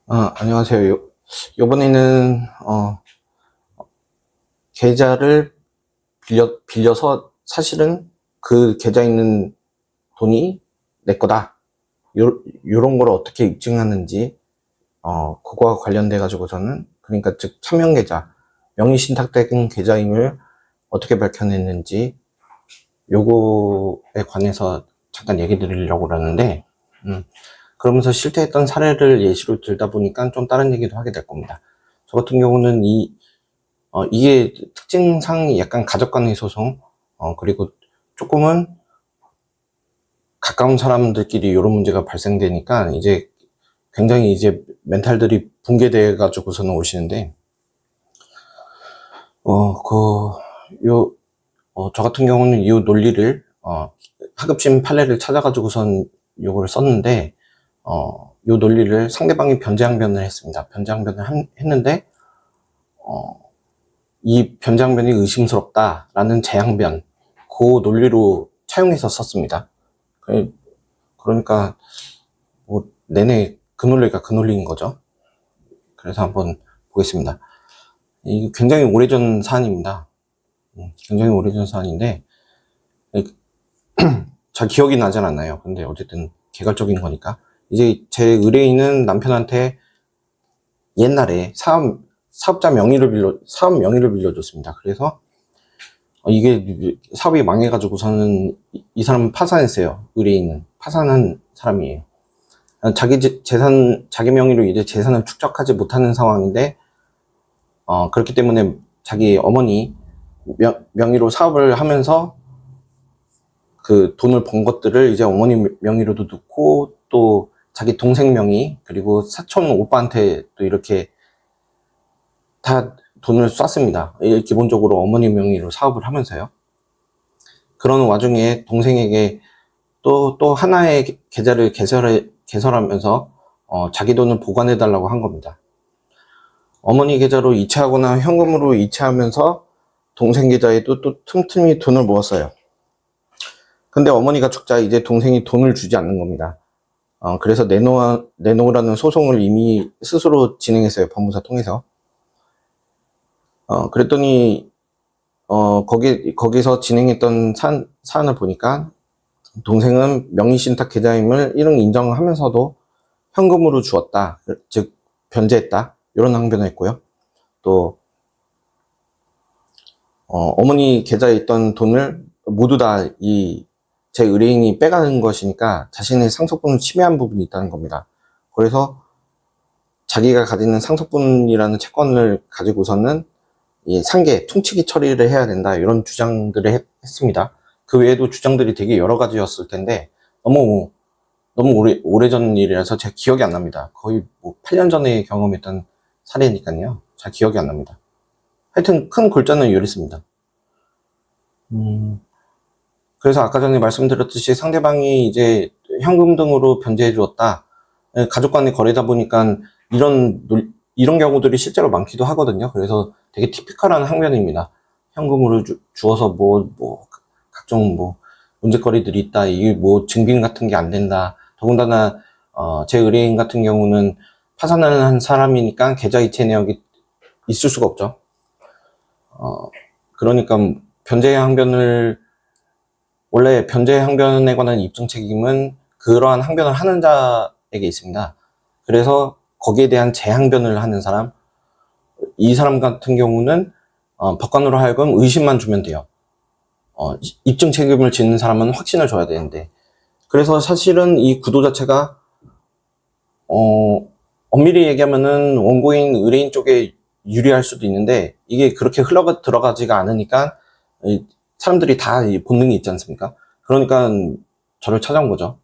안녕하세요. 요번에는, 계좌를 빌려서 사실은 그 계좌에 있는 돈이 내 거다. 요런 걸 어떻게 입증하는지, 그거와 관련돼가지고서는, 그러니까 즉, 차명계좌, 명의신탁된 계좌임을 어떻게 밝혀냈는지, 요거에 관해서 잠깐 얘기 드리려고 그러는데, 그러면서 실패했던 사례를 예시로 들다 보니까 좀 다른 얘기도 하게 될 겁니다. 저 같은 경우는 이게 특징상 약간 가족 간의 소송, 그리고 조금은 가까운 사람들끼리 이런 문제가 발생되니까 이제 굉장히 이제 멘탈들이 붕괴돼 가지고서는 오시는데, 저 같은 경우는 이 논리를, 하급심 판례를 찾아가지고선 요거를 썼는데, 요 논리를 상대방이 변제항변을 했습니다. 변제항변을 했는데, 이 변제항변이 의심스럽다라는 재항변, 그 논리로 차용해서 썼습니다. 그러니까, 뭐, 내내 그 논리가 그 논리인 거죠. 그래서 한번 보겠습니다. 이게 굉장히 오래전 사안입니다. 굉장히 오래전 사안인데, 잘 기억이 나진 않아요. 근데 어쨌든 개괄적인 거니까. 이제 제 의뢰인은 남편한테 옛날에 사업 명의를 빌려줬습니다. 그래서 이게 사업이 망해가지고서는 이 사람은 파산했어요. 의뢰인은 파산한 사람이에요. 자기 명의로 이제 재산을 축적하지 못하는 상황인데, 그렇기 때문에 자기 어머니 명의로 사업을 하면서 그 돈을 번 것들을 이제 어머니 명의로도 넣고, 또 자기 동생 명의, 그리고 사촌 오빠한테 또 이렇게 다 돈을 쐈습니다. 기본적으로 어머니 명의로 사업을 하면서요. 그런 와중에 동생에게 또 하나의 계좌를 개설하면서 자기 돈을 보관해달라고 한 겁니다. 어머니 계좌로 이체하거나 현금으로 이체하면서 동생 계좌에도 또 틈틈이 돈을 모았어요. 근데 어머니가 죽자 이제 동생이 돈을 주지 않는 겁니다. 그래서 내놓으라는 소송을 이미 스스로 진행했어요. 법무사 통해서. 그랬더니 거기서 진행했던 사안을 보니까 동생은 명의신탁 계좌임을 일응 인정하면서도 현금으로 주었다, 즉 변제했다, 이런 항변을 했고요. 또 어머니 계좌에 있던 돈을 모두 다 제 의뢰인이 빼가는 것이니까 자신의 상속분을 침해한 부분이 있다는 겁니다. 그래서 자기가 가지는 상속분이라는 채권을 가지고서는 이 상계, 퉁치기 처리를 해야 된다, 이런 주장들을 했습니다. 그 외에도 주장들이 되게 여러 가지였을 텐데, 너무 오래전 일이라서 제 기억이 안 납니다. 거의 뭐 8년 전에 경험했던 사례니까요. 잘 기억이 안 납니다. 하여튼 큰 골자는 이랬습니다. 그래서 아까 전에 말씀드렸듯이 상대방이 이제 현금 등으로 변제해 주었다. 가족 간의 거래다 보니까 이런 경우들이 실제로 많기도 하거든요. 그래서 되게 티피컬한 항변입니다. 현금으로 주어서 각종 문제거리들이 있다. 이게 증빙 같은 게 안 된다. 더군다나, 제 의뢰인 같은 경우는 파산을 한 사람이니까 계좌 이체 내역이 있을 수가 없죠. 그러니까 원래 변제 항변에 관한 입증 책임은 그러한 항변을 하는 자에게 있습니다. 그래서 거기에 대한 재항변을 하는 사람, 이 사람 같은 경우는 법관으로 하여금 의심만 주면 돼요. 입증 책임을 지는 사람은 확신을 줘야 되는데, 그래서 사실은 이 구도 자체가 엄밀히 얘기하면은 원고인 의뢰인 쪽에 유리할 수도 있는데, 이게 그렇게 들어가지가 않으니까 사람들이 다 본능이 있지 않습니까? 그러니까 저를 찾아온 거죠.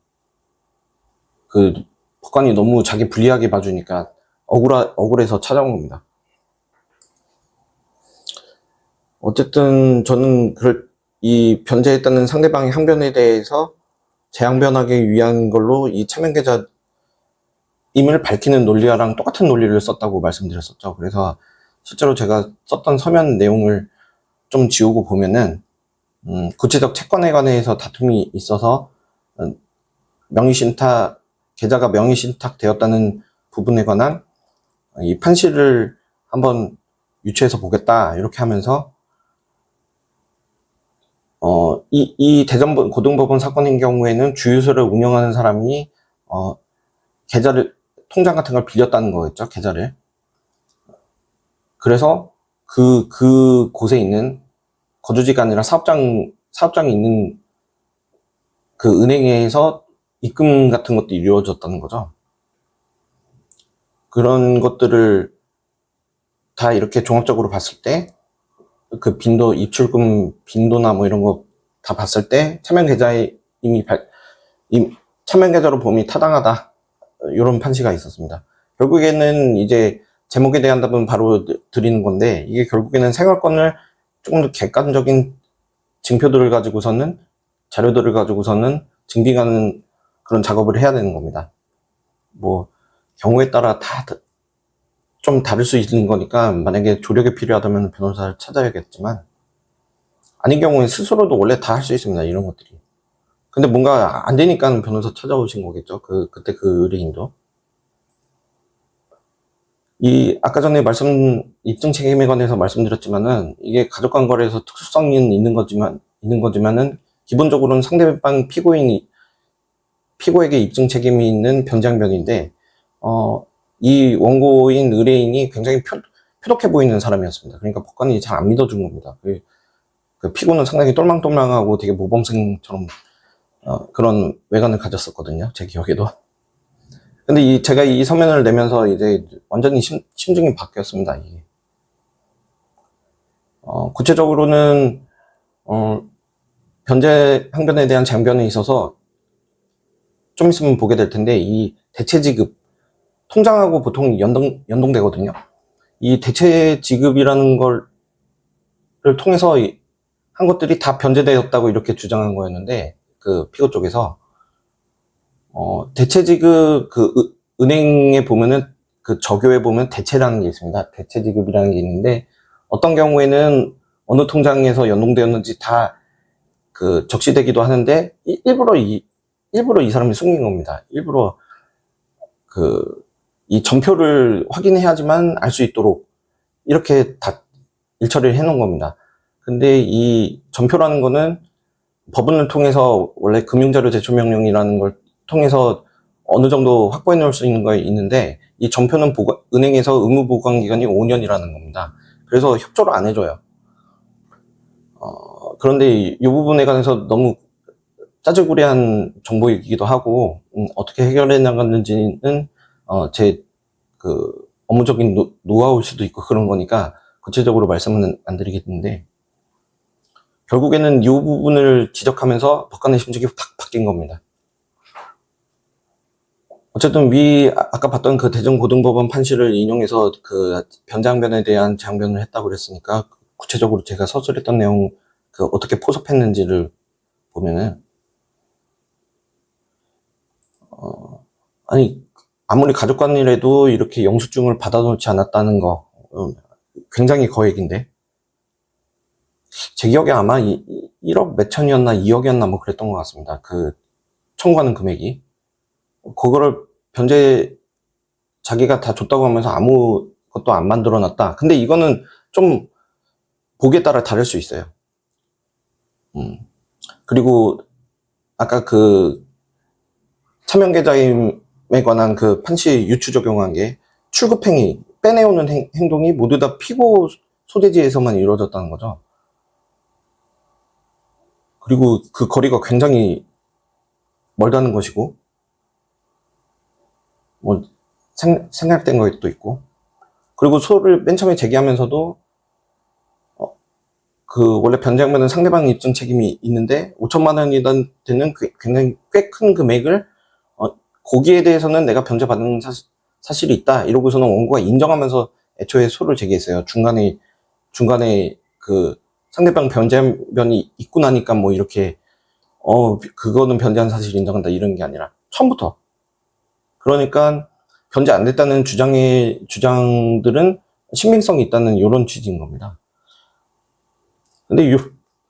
그 법관이 너무 자기 불리하게 봐주니까 억울해서 찾아온 겁니다. 어쨌든 저는 이 변제했다는 상대방의 항변에 대해서 재항변하기 위한 걸로 이 차명계좌 임을 밝히는 논리와랑 똑같은 논리를 썼다고 말씀드렸었죠. 그래서 실제로 제가 썼던 서면 내용을 좀 지우고 보면은 구체적 채권에 관해서 다툼이 있어서 계좌가 명의신탁 되었다는 부분에 관한 이 판시를 한번 유추해서 보겠다 이렇게 하면서 이 대전 고등법원 사건인 경우에는 주유소를 운영하는 사람이 계좌를 통장 같은 걸 빌렸다는 거겠죠, 계좌를. 그래서 그 곳에 있는 거주지가 아니라 사업장이 있는 그 은행에서 입금 같은 것도 이루어졌다는 거죠. 그런 것들을 다 이렇게 종합적으로 봤을 때, 그 빈도, 입출금 빈도나 뭐 이런 거 다 봤을 때, 차명 계좌에 차명 계좌로 봄이 타당하다. 이런 판시가 있었습니다. 결국에는 이제 제목에 대한 답은 바로 드리는 건데, 이게 결국에는 생활권을 조금 더 객관적인 증표들을 가지고서는, 자료들을 가지고서는 증빙하는 그런 작업을 해야 되는 겁니다. 뭐, 경우에 따라 다 좀 다를 수 있는 거니까, 만약에 조력이 필요하다면 변호사를 찾아야겠지만, 아닌 경우에 스스로도 원래 다 할 수 있습니다, 이런 것들이. 근데 뭔가 안 되니까 변호사 찾아오신 거겠죠. 그때 그 의뢰인도. 아까 전에 입증 책임에 관해서 말씀드렸지만은, 이게 가족간 거래에서 특수성은 있는 거지만은, 기본적으로는 상대방 피고에게 입증 책임이 있는 변장변인데, 이 원고인 의뢰인이 굉장히 표독해 보이는 사람이었습니다. 그러니까 법관이 잘 안 믿어준 겁니다. 그 피고는 상당히 똘망똘망하고 되게 모범생처럼, 그런 외관을 가졌었거든요. 제 기억에도. 근데 제가 이 서면을 내면서 이제 완전히 심증이 바뀌었습니다, 이게. 구체적으로는, 항변에 대한 장변에 있어서 좀 있으면 보게 될 텐데, 이 대체 지급, 통장하고 보통 연동되거든요. 이 대체 지급이라는 걸 통해서 한 것들이 다 변제되었다고 이렇게 주장한 거였는데, 그 피고 쪽에서, 대체 지급, 은행에 보면은, 저교에 보면 대체라는 게 있습니다. 대체 지급이라는 게 있는데, 어떤 경우에는 어느 통장에서 연동되었는지 다, 적시되기도 하는데, 일부러 이 사람이 숨긴 겁니다. 일부러, 이 전표를 확인해야지만 알 수 있도록, 이렇게 다 일처리를 해 놓은 겁니다. 근데 이 전표라는 거는 법원을 통해서 원래 금융자료 제출 명령이라는 걸 통해서 어느 정도 확보해 놓을 수 있는 거 있는데, 이 전표는 은행에서 의무 보관 기간이 5년이라는 겁니다. 그래서 협조를 안 해줘요. 그런데 이 부분에 관해서 너무 짜증구리한 정보이기도 하고, 어떻게 해결해 나갔는지는 제 업무적인 노하우일 수도 있고 그런 거니까 구체적으로 말씀은 안 드리겠는데, 결국에는 이 부분을 지적하면서 법관의 심정이 탁 바뀐 겁니다. 어쨌든 아까 봤던 그 대전고등법원 판시를 인용해서 그 변장변에 대한 장변을 했다고 그랬으니까, 구체적으로 제가 서술했던 내용, 어떻게 포섭했는지를 보면은, 아무리 가족간이라도 이렇게 영수증을 받아놓지 않았다는 거, 굉장히 거액인데, 제 기억에 아마 1억 몇천이었나 2억이었나 뭐 그랬던 것 같습니다. 청구하는 금액이. 그거를 자기가 다 줬다고 하면서 아무것도 안 만들어 놨다. 근데 이거는 좀 보기에 따라 다를 수 있어요. 그리고 아까 차명계좌임에 관한 판시 유추 적용한 게, 출급행위, 빼내오는 행동이 모두 다 피고 소재지에서만 이루어졌다는 거죠. 그리고 그 거리가 굉장히 멀다는 것이고, 뭐 생략된 것도 있고, 그리고 소를 맨 처음에 제기하면서도 원래 변제하면은 상대방 입증 책임이 있는데 5천만 원이 되는 굉장히 꽤 큰 금액을 거기에 대해서는 내가 변제받은 사실이 있다 이러고서는 원고가 인정하면서 애초에 소를 제기했어요. 중간에 상대방 변제변이 있고 나니까 뭐 이렇게 그거는 변제한 사실 인정한다 이런 게 아니라 처음부터. 그러니까 변제 안 됐다는 주장들은 신빙성이 있다는 이런 취지인 겁니다. 근데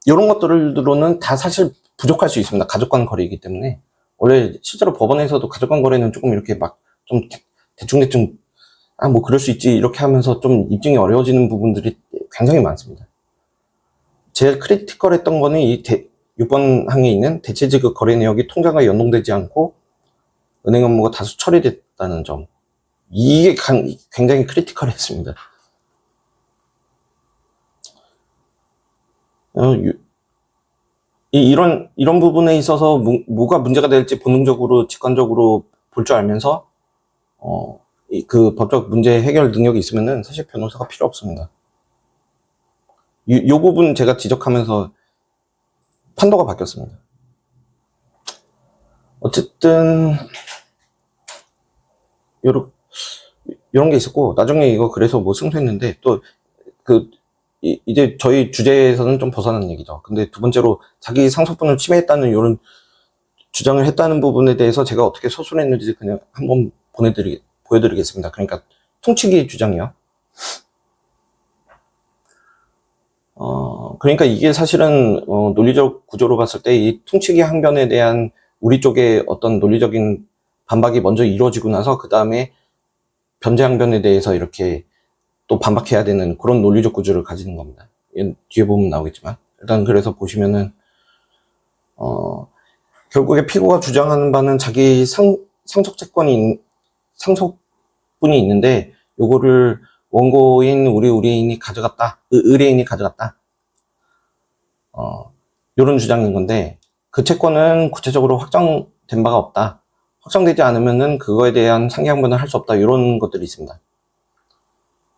이런 것들로는 다 사실 부족할 수 있습니다. 가족간 거래이기 때문에. 원래 실제로 법원에서도 가족간 거래는 조금 이렇게 좀 대충대충 뭐 그럴 수 있지 이렇게 하면서 좀 입증이 어려워지는 부분들이 굉장히 많습니다. 제일 크리티컬했던 거는 이 6번 항에 있는 대체지급 거래 내역이 통장과 연동되지 않고 은행 업무가 다수 처리됐다는 점. 이게 굉장히 크리티컬했습니다. 이런 부분에 있어서 뭐가 문제가 될지 본능적으로 직관적으로 볼 줄 알면서 그 법적 문제 해결 능력이 있으면은 사실 변호사가 필요 없습니다. 요 부분 제가 지적하면서 판도가 바뀌었습니다. 어쨌든 요런 게 있었고, 나중에 이거 그래서 뭐 승소했는데, 또 이제 저희 주제에서는 좀 벗어난 얘기죠. 근데 두 번째로 자기 상속분을 침해했다는 요런 주장을 했다는 부분에 대해서 제가 어떻게 소술했는지 그냥 한번 보여드리겠습니다. 그러니까 퉁치기 주장이요. 그러니까 이게 사실은 논리적 구조로 봤을 때 이 퉁치기 항변에 대한 우리 쪽에 어떤 논리적인 반박이 먼저 이루어지고 나서 그 다음에 변제 항변에 대해서 이렇게 또 반박해야 되는 그런 논리적 구조를 가지는 겁니다. 뒤에 보면 나오겠지만 일단 그래서 보시면은 결국에 피고가 주장하는 바는 자기 상속분이 있는데 요거를 원고인 의뢰인이 가져갔다. 요런 주장인 건데 그 채권은 구체적으로 확정된 바가 없다. 확정되지 않으면은 그거에 대한 상기항변을 할 수 없다. 이런 것들이 있습니다.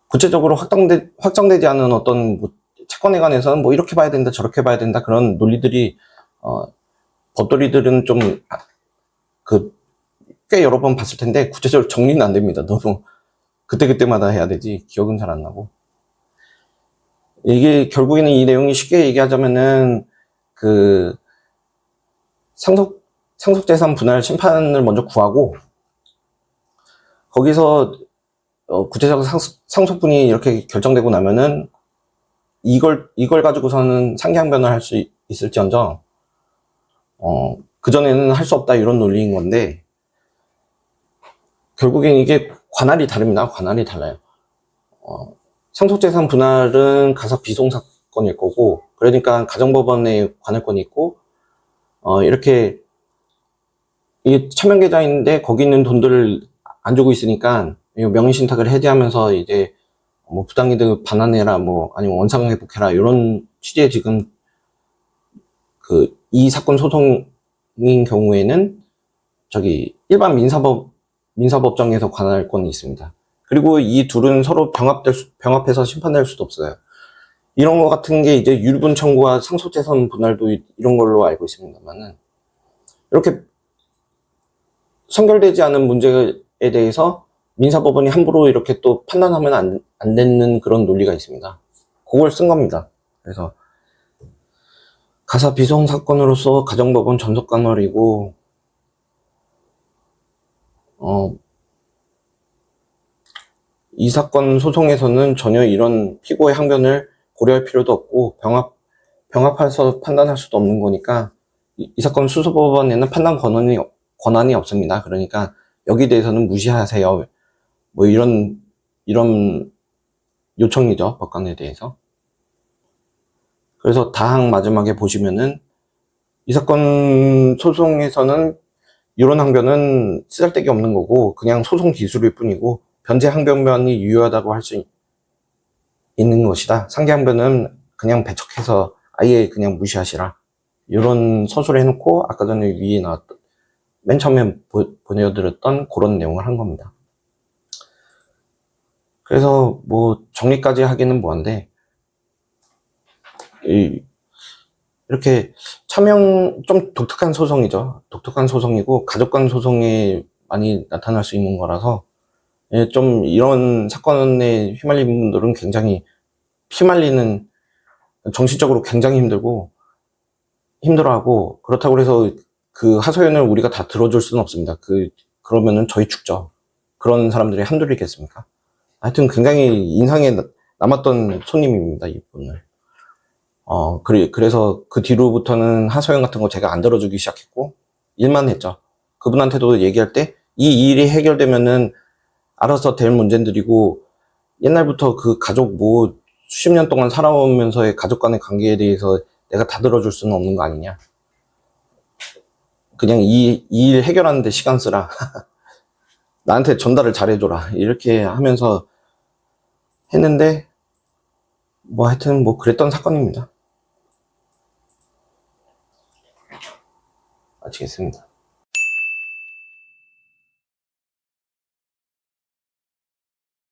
구체적으로 확정되지 않은 어떤 채권에 관해서는 뭐 이렇게 봐야 된다, 저렇게 봐야 된다 그런 논리들이 법도리들은 좀 꽤 여러 번 봤을 텐데 구체적으로 정리는 안 됩니다. 너무 그때그때마다 해야 되지 기억은 잘 안 나고. 이게 결국에는 이 내용이 쉽게 얘기하자면은 그 상속재산 분할 심판을 먼저 구하고 거기서 구체적 상속분이 이렇게 결정되고 나면은 이걸 가지고서는 상기항변을 할 수 있을지언정 그전에는 할 수 없다 이런 논리인 건데 결국엔 이게 관할이 다릅니다. 관할이 달라요. 상속재산 분할은 가사 비송 사건일 거고 그러니까 가정법원에 관할권이 있고 이렇게 이 차명계좌인데 거기 있는 돈들을 안 주고 있으니까 명의신탁을 해제하면서 이제 뭐 부당이득 반환해라 뭐 아니면 원상회복해라 이런 취지의 지금 이 사건 소송인 경우에는 일반 민사법정에서 관할권이 있습니다. 그리고 이 둘은 서로 병합해서 심판될 수도 없어요. 이런 것 같은 게 이제 유류분 청구와 상속재산 분할도 이런 걸로 알고 있습니다만은 이렇게 선결되지 않은 문제에 대해서 민사법원이 함부로 이렇게 또 판단하면 안 되는 그런 논리가 있습니다. 그걸 쓴 겁니다. 그래서 가사 비송 사건으로서 가정법원 전속 간월이고 이 사건 소송에서는 전혀 이런 피고의 항변을 고려할 필요도 없고 병합해서 판단할 수도 없는 거니까 이 사건 수소법원에는 판단 권한이 없습니다. 그러니까 여기 대해서는 무시하세요. 뭐 이런 요청이죠. 법관에 대해서. 그래서 다항 마지막에 보시면은 이 사건 소송에서는 이런 항변은 쓰잘데기 없는 거고 그냥 소송 기술일 뿐이고 변제 항변만이 유효하다고 할 수 있는 것이다. 상기 항변은 그냥 배척해서 아예 그냥 무시하시라. 이런 서술을 해놓고 아까 전에 위에 나왔던 맨 처음에 보내드렸던 그런 내용을 한 겁니다. 그래서 뭐 정리까지 하기는 뭐한데 이렇게 좀 독특한 소송이죠. 독특한 소송이고 가족 간 소송에 많이 나타날 수 있는 거라서 좀 이런 사건에 휘말리는 분들은 굉장히 정신적으로 굉장히 힘들어하고 그렇다고 해서 그 하소연을 우리가 다 들어줄 수는 없습니다. 그러면은 저희 죽죠. 그런 사람들이 한둘이겠습니까? 하여튼 굉장히 인상에 남았던 손님입니다, 이분을. 그래서 그 뒤로부터는 하소연 같은 거 제가 안 들어주기 시작했고, 일만 했죠. 그분한테도 얘기할 때, 이 일이 해결되면은 알아서 될 문제들이고, 옛날부터 그 가족 뭐 수십 년 동안 살아오면서의 가족 간의 관계에 대해서 내가 다 들어줄 수는 없는 거 아니냐. 그냥 이 일 해결하는데 시간 쓰라. 나한테 전달을 잘해줘라. 이렇게 하면서 했는데, 뭐 하여튼 뭐 그랬던 사건입니다. 마치겠습니다.